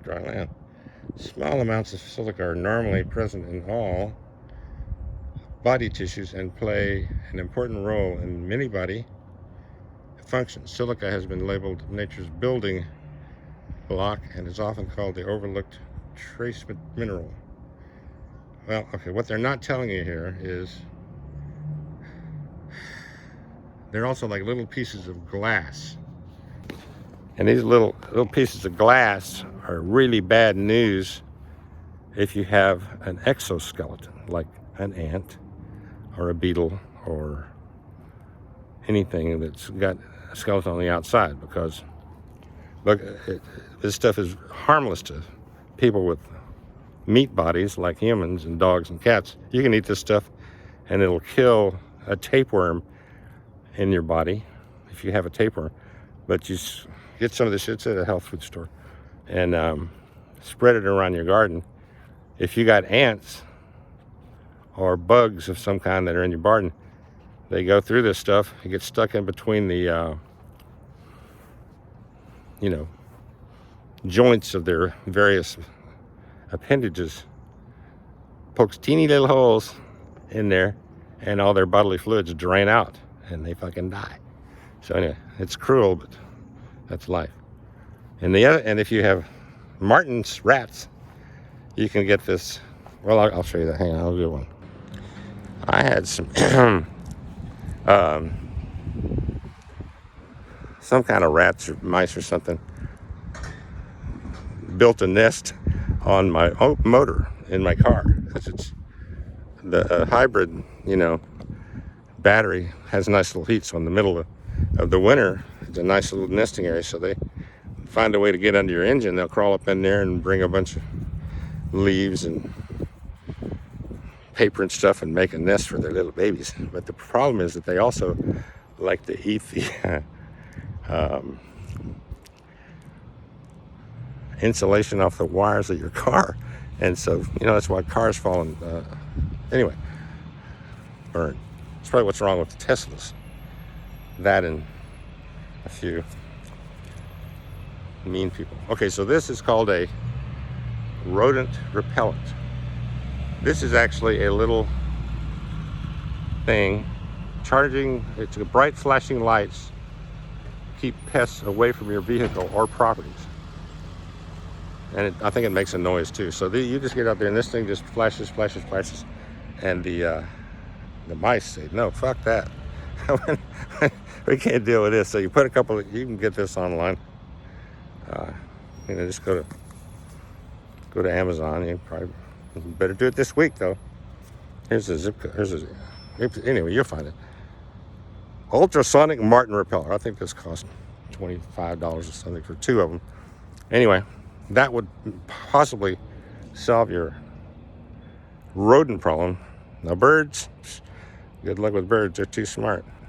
dry land. Small amounts of silica are normally present in all body tissues and play an important role in many body functions. Silica has been labeled nature's building block and is often called the overlooked trace mineral. Well, okay, what they're not telling you here is they're also like little pieces of glass. And these little pieces of glass are really bad news if you have an exoskeleton, like an ant or a beetle or anything that's got a skeleton on the outside, because look, this stuff is harmless to people with meat bodies like humans and dogs and cats. You can eat this stuff and it'll kill a tapeworm in your body if you have a tapeworm. But you get some of this shit, it's at a health food store, and spread it around your garden. If you got ants or bugs of some kind that are in your garden, they go through this stuff. It gets stuck in between the joints of their various appendages, pokes teeny little holes in there, and all their bodily fluids drain out and they fucking die. So anyway, it's cruel, but that's life. And if you have Martin's rats, you can get this. Well, I'll show you that. Hang on, I'll do one. I had some some kind of rats or mice or something built a nest on my motor in my car, because it's the hybrid, battery has nice little heat. So in the middle of the winter, it's a nice little nesting area. So they find a way to get under your engine. They'll crawl up in there and bring a bunch of leaves and paper and stuff and make a nest for their little babies. But the problem is that they also like to eat the insulation off the wires of your car. And so, that's why cars fall in, anyway, burn. That's probably what's wrong with the Teslas. That and a few mean people. Okay, so this is called a rodent repellent. This is actually a little thing it's a bright flashing lights, keep pests away from your vehicle or properties. And I think it makes a noise too. So you just get out there and this thing just flashes, and the mice say, no, fuck that. We can't deal with this. So you put you can get this online. Just go to Amazon. You probably better do it this week though. Here's a zip code. Anyway, you'll find it. Ultrasonic Martin repeller. I think this cost $25 or something for 2 of them. Anyway, that would possibly solve your rodent problem. Now birds, good luck with birds. They're too smart.